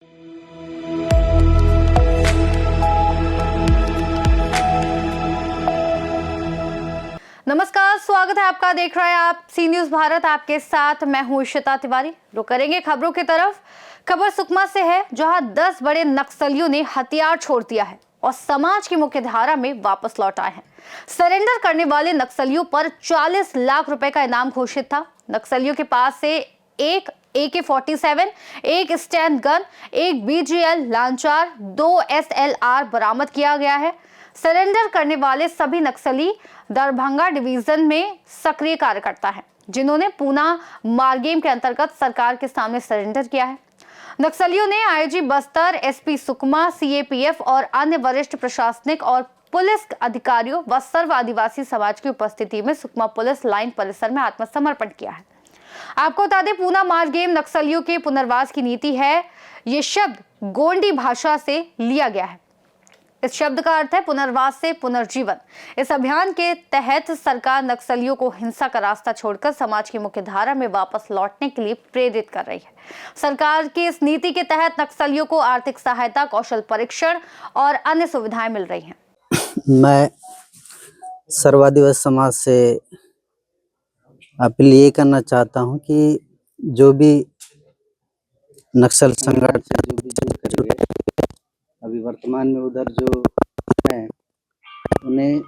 नमस्कार, स्वागत है आपका। देख रहे हैं आप सी न्यूज भारत। आपके साथ मैं हूं इशिता तिवारी। रुक करेंगे खबरों की तरफ। खबर सुकमा से है, जहां 10 बड़े नक्सलियों ने हथियार छोड़ दिया है और समाज की मुख्य धारा में वापस लौट आए हैं। सरेंडर करने वाले नक्सलियों पर 40 लाख रुपए का इनाम घोषित था। नक्सलियों के पास से एक AK-47, एक स्टैंड गन, एक BGL लांचार, 2 SLR बरामद किया गया है। सरेंडर करने वाले सभी नक्सली दरभंगा डिवीजन में सक्रिय कार्यकर्ता हैं, जिन्होंने पूना मारगेम के अंतर्गत सरकार के सामने सरेंडर किया है। नक्सलियों ने IG Bastar, SP Sukma, CAPF और अन्य वरिष्ठ प्रशासनिक और पुलिस अधिकारियों व सर्व आदिवासी समाज की उपस्थिति में सुकमा पुलिस लाइन परिसर में आत्मसमर्पण किया है। आपको बता दें, पूना मारगेम नक्सलियों के पुनर्वास की नीति है। ये शब्द गोंडी भाषा से लिया गया है। इस शब्द का अर्थ है पुनर्वास से पुनर्जीवन। इस अभियान के तहत सरकार नक्सलियों को हिंसा का रास्ता छोड़कर समाज की मुख्य धारा में वापस लौटने के लिए प्रेरित कर रही है। सरकार की इस नीति के तहत नक्सलियों को आर्थिक सहायता, कौशल परीक्षण और अन्य सुविधाएं मिल रही हैं। मैं सर्व आदिवासी समाज से अपील ये करना चाहता हूं कि जो भी नक्सल संगठन अभी वर्तमान में उधर जो है, उन्हें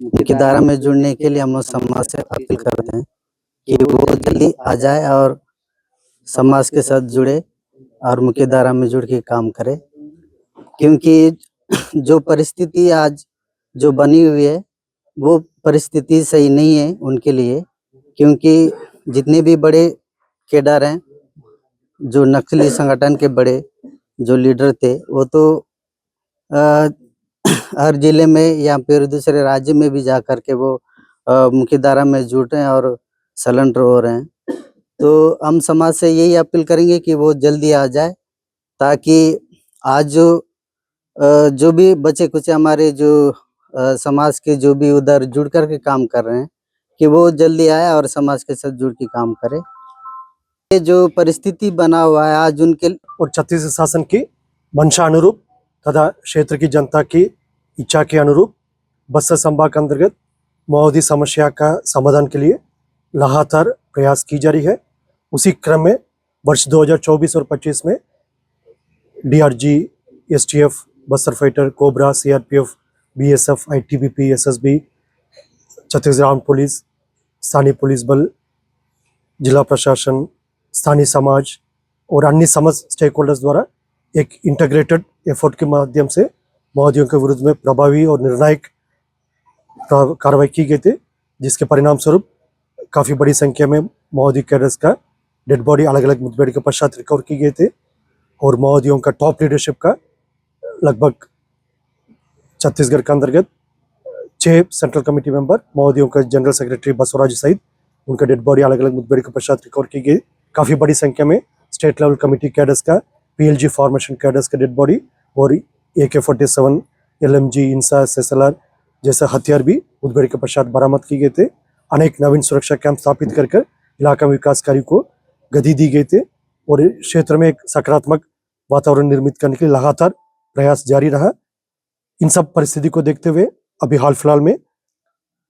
मुख्य धारा में जुड़ने के लिए हम लोग समाज से अपील करते हैं कि वो जल्दी आ जाए और समाज के साथ जुड़े और मुख्य धारा में जुड़ के काम करे। क्योंकि जो परिस्थिति आज जो बनी हुई है, वो परिस्थिति सही नहीं है उनके लिए। क्योंकि जितने भी बड़े कैडर हैं, जो नक्सली संगठन के बड़े जो लीडर थे, वो तो हर जिले में या फिर दूसरे राज्य में भी जा कर के वो मुख्य धारा में जुट रहे हैं और सरेंडर हो रहे हैं। तो हम समाज से यही अपील करेंगे कि वो जल्दी आ जाए, ताकि आज जो भी बचे कुछ हमारे जो समाज के जो भी उधर जुड़ कर के काम कर रहे हैं, कि वो जल्दी आए और समाज के साथ जुड़ के काम करे। ये जो परिस्थिति बना हुआ है आज उनके और छत्तीसगढ़ शासन की मंशा अनुरूप तथा क्षेत्र की जनता की इच्छा के अनुरूप बस्तर संभाग के अंतर्गत माओवादी समस्या का समाधान के लिए लगातार प्रयास की जा रही है। उसी क्रम में वर्ष 2024 और 25 में DRG, STF, Bastar fighter, cobra, CRPF, BSF, ITBP, SSB, Chhattisgarh armed police, स्थानीय पुलिस बल, जिला प्रशासन, स्थानीय समाज और अन्य समस्त स्टेक होल्डर्स द्वारा एक इंटीग्रेटेड एफर्ट के माध्यम से माओवादियों के विरुद्ध में प्रभावी और निर्णायक कार्रवाई की गई थी, जिसके परिणाम स्वरूप काफ़ी बड़ी संख्या में माओवादी कैडर्स का डेड बॉडी अलग अलग मुठभेड़ के पश्चात रिकवर की गई थे। और माओवादियों का टॉप लीडरशिप का लगभग छत्तीसगढ़ के अंतर्गत 6 सेंट्रल कमेटी मेंबर, माओवादियों का जनरल सेक्रेटरी बसवराज सहित उनका डेड बॉडी अलग अलग मुठभेड़ के पश्चात रिकवर की गई। काफ़ी बड़ी संख्या में स्टेट लेवल कमेटी कैडर्स का, PLG फॉर्मेशन कैडर्स का डेड बॉडी और AK-47, LMG, इंसा, SLR जैसे हथियार भी मुठभेड़ के पश्चात बरामद किए गए थे। अनेक नवीन सुरक्षा कैंप स्थापित कर इलाका विकास कार्य को गति दी गई थे और क्षेत्र में एक सकारात्मक वातावरण निर्मित करने के लिए लगातार प्रयास जारी रहा। इन सब परिस्थिति को देखते हुए अभी हाल फिलहाल में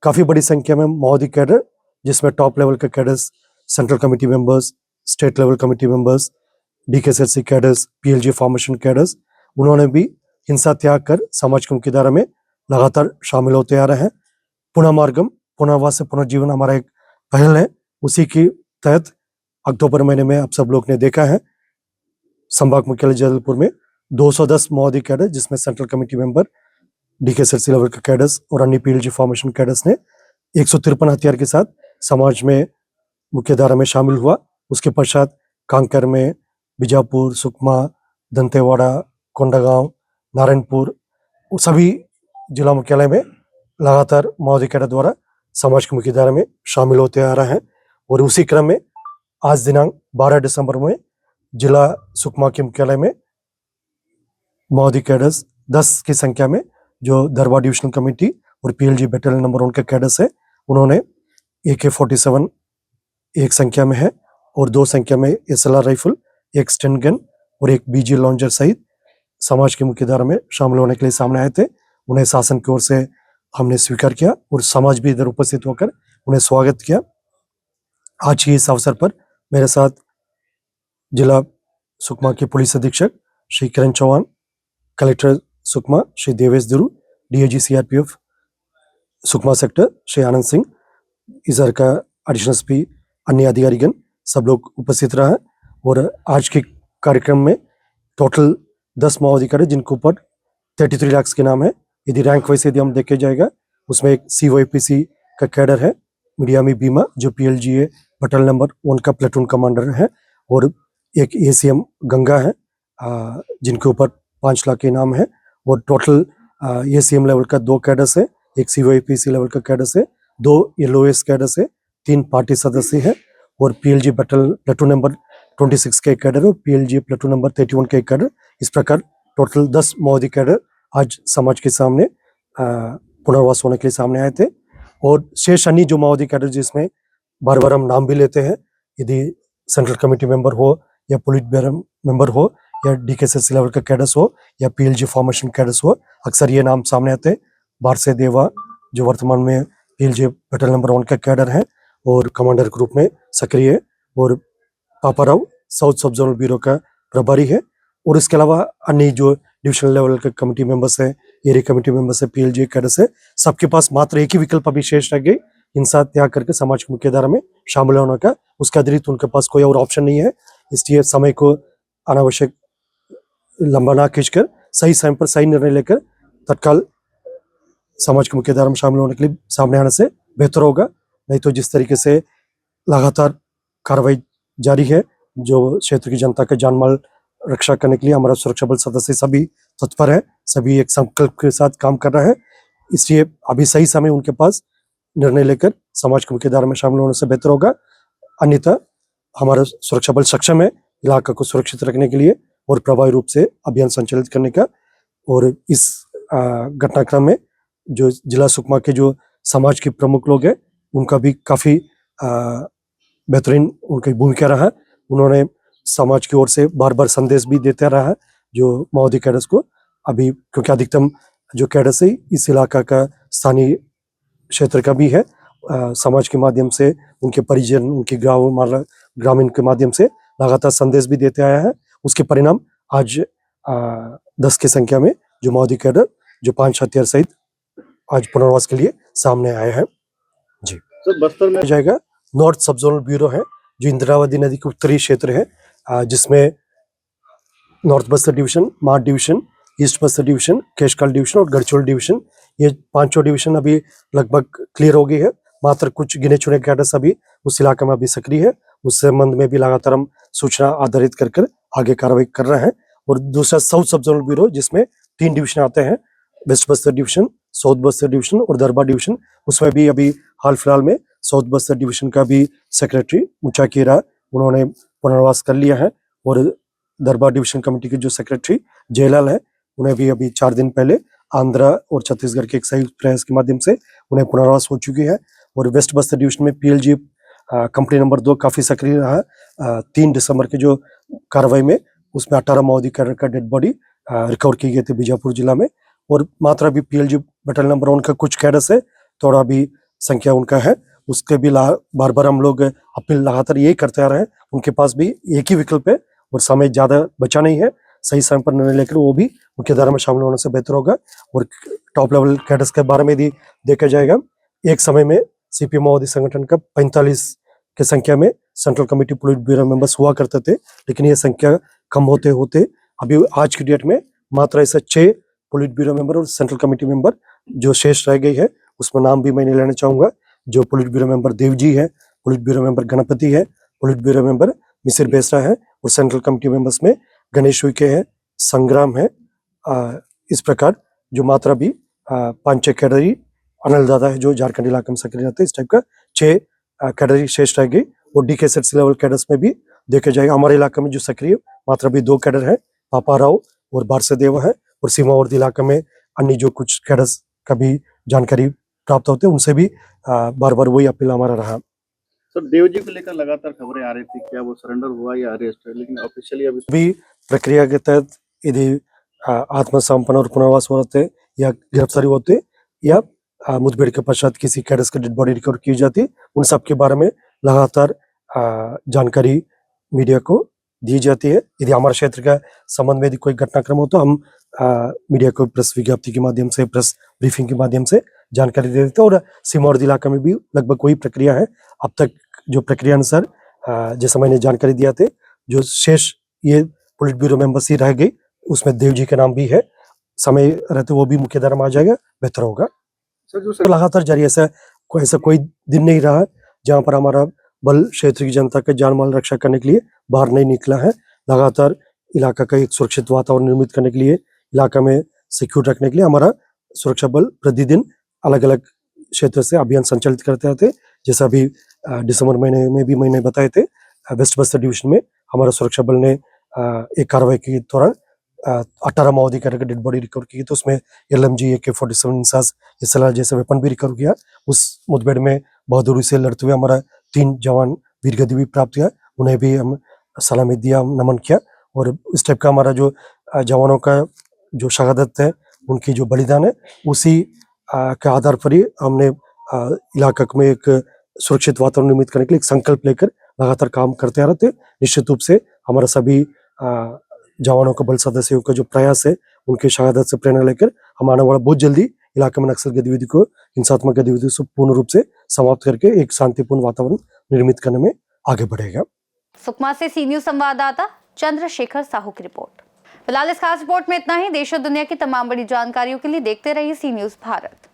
काफ़ी बड़ी संख्या में माओवादी कैडर, जिसमें टॉप लेवल के cadres, central committee members, state level committee members, DKSLC cadres, PLG formation cadres, उन्होंने भी हिंसा त्याग कर समाज की मुख्य धारा में लगातार शामिल होते आ रहे हैं। पुनः मार्गम, पुनर्वास से पुनर्जीवन हमारा एक पहल है। उसी के तहत अक्टूबर महीने में आप सब लोग ने देखा है, संभाग मुख्यालय जबलपुर में 210 माओवादी कैडर, जिसमें central committee member, DKSLC level के कैडर्स और अन्य PLG फॉर्मेशन कैडर्स ने 153 हथियार के साथ समाज में मुख्य धारा में शामिल हुआ। उसके पश्चात कांकेर में, बीजापुर, सुकमा, दंतेवाड़ा, कोंडागांव, नारायणपुर सभी जिला मुख्यालय में लगातार माओवादी कैडर द्वारा समाज की मुख्य धारा में शामिल होते आ रहे हैं। और उसी क्रम में आज दिनांक 12 दिसंबर में जिला सुकमा के मुख्यालय में माओवादी कैडर्स 10 की संख्या में, जो दरबार डिविजनल कमेटी और PLG बैटालियन नंबर 1 के कैडर्स है, उन्होंने AK-47 एक संख्या में है और 2 संख्या में SLR राइफल, एक स्टैंड गन और एक बीजी लॉन्जर सहित समाज की मुख्यधारा में शामिल होने के लिए सामने आए थे। उन्हें शासन की ओर से हमने स्वीकार किया और समाज भी इधर उपस्थित होकर उन्हें स्वागत किया। आज के इस अवसर पर मेरे साथ जिला सुकमा के पुलिस अधीक्षक Shri Kiran Chauhan, collector Sukma Shri Devesh Dhruw, DIG CRPF Sukma sector Shri Anand Singh, इधर का एडिशनल एसपी, अन्य अधिकारीगण सब लोग उपस्थित रहा। और आज के कार्यक्रम में टोटल 10 माओवादी कैडर जिनके ऊपर 33 लाख के नाम है। यदि रैंक वाइज यदि हम देखे जाएगा उसमें एक CYPC का कैडर है मीडियामी बीमा जो PLGA बटालियन नंबर 1 का प्लेटून कमांडर है, और एक ACM गंगा है जिनके ऊपर 5 लाख के इनाम है। और टोटल ACM लेवल का 2 कैडर्स है, एक CYPC लेवल का कैडर्स है, 2 LOS कैडर्स है, 3 पार्टी सदस्य है, और PLG प्लेटून नंबर 26 के कैडर और PLG प्लेटून नंबर 31 के कैडर। इस प्रकार टोटल 10 माओवादी कैडर आज समाज के सामने पुनर्वास होने के लिए सामने आए थे। और शेष अन्य जो माओवादी कैडर जिसमें बार बार हम नाम भी लेते हैं, यदि सेंट्रल कमेटी मेंबर हो या पोलिट ब्यूरो मेंबर हो या DKSS लेवल का कैडर्स हो या PLG फॉर्मेशन कैडर्स हो, अक्सर ये नाम सामने आते हैं। बारसे देवा जो वर्तमान में PLG बटालियन नंबर 1 का कैडर है और कमांडर के रूप में सक्रिय है, और पापाराव साउथ सब जोनल ब्यूरो का प्रभारी है। और इसके अलावा अन्य जो डिविजनल लेवल के कमेटी मेंबर्स है, एरिया कमेटी मेंबर्स है, PLG कैडर्स है, सबके पास मात्र एक ही विकल्प अभी शेष रह गई, हिंसा त्याग करके समाज की मुख्यधारा में शामिल होने का। उसके अतिरिक्त उनके पास कोई और ऑप्शन नहीं है। इसलिए समय को अनावश्यक लंबा ना खींचकर सही समय पर सही निर्णय लेकर तत्काल समाज की मुख्यधारा में शामिल होने के लिए सामने आने से बेहतर होगा। नहीं तो जिस तरीके से लगातार कार्रवाई जारी है, जो क्षेत्र की जनता का जान माल रक्षा करने के लिए हमारा सुरक्षा बल सदस्य सभी तत्पर है, सभी एक संकल्प के साथ काम कर रहा है। इसलिए अभी सही समय उनके पास निर्णय लेकर समाज की मुख्यधारा में शामिल होने से बेहतर होगा। अन्यथा हमारा सुरक्षा बल सक्षम है इलाका को सुरक्षित रखने के लिए और प्रभावी रूप से अभियान संचालित करने का। और इस घटनाक्रम में जो जिला सुकमा के जो समाज के प्रमुख लोग हैं उनका भी काफी बेहतरीन उनकी भूमिका रहा। उन्होंने समाज की ओर से बार बार संदेश भी देते रहा जो माओवादी कैडर्स को, अभी क्योंकि अधिकतम जो कैडर्स है इस इलाका का स्थानीय क्षेत्र का भी है, समाज के माध्यम से उनके परिजन, उनके ग्रामीण के माध्यम से लगातार संदेश भी देते आया है। उसके परिणाम आज 10 की संख्या में जो माओवादी कैडर जो 5 हथियार सहित आज पुनर्वास के लिए सामने आए हैं। जी सर, बस्तर में जाएगा नॉर्थ सब जोनल ब्यूरो है जो इंदिरावती नदी के उत्तरी क्षेत्र है, जिसमें नॉर्थ बस्तर डिवीजन, माड division, east Bastar division, Keshkal division और गढ़चिरौली डिवीजन, ये 5 डिवीजन अभी लगभग क्लियर हो गई है। मात्र कुछ गिने चुने कैडर्स अभी उस इलाके में अभी सक्रिय है। उस संबंध में भी लगातार हम सूचना आधारित कर आगे कार्रवाई कर रहे हैं। और दूसरा साउथ सब जोनल ब्यूरो जिसमें 3 डिवीजन आते हैं, west Bastar division, south Bastar division और दरबा डिवीजन, उसमें भी अभी हाल फिलहाल में साउथ बस्तर डिवीजन का भी सेक्रेटरी मुचा कीरा उन्होंने पुनर्वास कर लिया है। और दरबार डिवीजन कमेटी के जो सेक्रेटरी जयलाल है उन्हें भी अभी 4 दिन पहले आंध्रा और छत्तीसगढ़ के एक संयुक्त प्रयास के माध्यम से उन्हें पुनर्वास हो चुकी है। और वेस्ट बस्तर डिवीजन में PLG कंपनी नंबर 2 काफी सक्रिय रहा। 3 दिसंबर के जो कार्रवाई में उसमें 18 माओवादी कैडर का डेड बॉडी रिकवर की गई थी बीजापुर जिला में। और मात्र अभी PLG बटालियन नंबर 1 का कुछ कैडर्स है, थोड़ा भी संख्या उनका है, उसके भी बार बार हम लोग अपील लगातार यही करते आ रहे हैं। उनके पास भी एक ही विकल्प है और समय ज्यादा बचा नहीं है, सही समय पर निर्णय लेकर वो भी मुख्यधारा में शामिल होने से बेहतर होगा। और टॉप लेवल कैडर्स के बारे में यदि देखा जाएगा, एक समय में CPM माओवादी संगठन का 45 की संख्या में सेंट्रल कमेटी पोलिट ब्यूरो मेंबर्स हुआ करते थे, लेकिन ये संख्या कम होते होते अभी आज की डेट में मात्र ऐसा 6 पोलिट ब्यूरो मेंबर और सेंट्रल कमेटी मेंबर जो शेष रह गई है। उसमें नाम भी मैं नहीं लेना चाहूंगा, जो पोलिट ब्यूरो मेंबर देवजी है, पोलिट ब्यूरो मेंबर गणपति है, पोलिट ब्यूरो मेंबर मिसिर बेसरा है, और सेंट्रल कमेटी मेंबर्स में गणेश उइके है, संग्राम है। इस प्रकार जो मात्रा भी 5 कैडरी अनिल दादा है जो झारखंड इलाके में सक्रिय रहते हैं, इस टाइप का 6 कैडरी शेष रह गई। और DKSS लेवल कैडर्स में भी देखा जाएगा हमारे इलाके में जो सक्रिय मात्र भी 2 कैडर है, पापा राव और बारसे देवा है। और सीमावर्ती इलाके में अन्य जो कुछ कैडर्स का भी जानकारी प्राप्त होते हैं, उनसे भी बार बार वही अपील हमारा रहा। सर, देव जी को लेकर लगातार खबरें आ रही थी, क्या वो सरेंडर हुआ या अरेस्ट है, लेकिन ऑफिशियली अभी प्रक्रिया के तहत यदि आत्मसमर्पण और पुनर्वास होते या गिरफ्तारी होते या मुठभेड़ के पश्चात किसी कैडेट्स की डेड बॉडी रिकवर की जाती, उन सब के बारे में लगातार जानकारी मीडिया को दी जाती है। यदि हमारे क्षेत्र का संबंध में यदि कोई घटनाक्रम हो तो हम मीडिया को प्रेस विज्ञप्ति के माध्यम से, प्रेस ब्रीफिंग के माध्यम से जानकारी दे देते हैं। और सिमौर इलाका में भी लगभग वही प्रक्रिया है। अब तक जो प्रक्रिया अनुसार जैसा मैंने जानकारी दिया थे, जो शेष ये पुलिस ब्यूरो मेंबर्स ही रह गई, उसमें देव जी का नाम भी है। समय रहते वो भी मुख्य धारा में आ जाएगा, बेहतर होगा। लगातार जारी, ऐसा कोई दिन नहीं रहा जहाँ पर हमारा बल क्षेत्र की जनता का जान माल रक्षा करने के लिए बाहर नहीं निकला है। लगातार इलाका का एक सुरक्षित वातावरण निर्मित करने के लिए, इलाका में सिक्योर रखने के लिए हमारा सुरक्षा बल प्रतिदिन अलग अलग क्षेत्र से अभियान संचालित करते रहते। जैसा अभी दिसंबर महीने में भी मैंने बताए थे, वेस्ट बस्तर डिवीजन में हमारा सुरक्षा बल ने एक कार्रवाई के दौरान 18 माओवादी कैडेट डेड बॉडी रिकवर की, तो उसमें LMG, AK-47 इंसास, SLR जैसे वेपन भी रिकवर किया। उस मुठभेड़ में बहादुरी से लड़ते हुए हमारा 3 जवान वीर गति भी प्राप्त किया, उन्हें भी हम सलामी दिया, नमन किया। और इस टाइप का हमारा जो जवानों का जो शहादत है, उनकी जो बलिदान है, उसी के आधार पर ही हमने इलाका में एक सुरक्षित वातावरण निर्मित करने के लिए एक संकल्प लेकर लगातार काम करते आ रहे थे। निश्चित रूप से हमारा सभी जवानों का, बल सदस्यों का जो प्रयास है, उनके शहादत से प्रेरणा लेकर हम आने वाला बहुत जल्दी इलाके में नक्सल गतिविधि को, हिंसात्मक गतिविधि को पूर्ण रूप से समाप्त करके एक शांतिपूर्ण वातावरण निर्मित करने में आगे बढ़ेगा। सुकमा से सी न्यूज संवाददाता चंद्रशेखर साहू की रिपोर्ट। फिलहाल इस खास रिपोर्ट में इतना ही। देश और दुनिया की तमाम बड़ी जानकारियों के लिए देखते रहिए सी न्यूज भारत।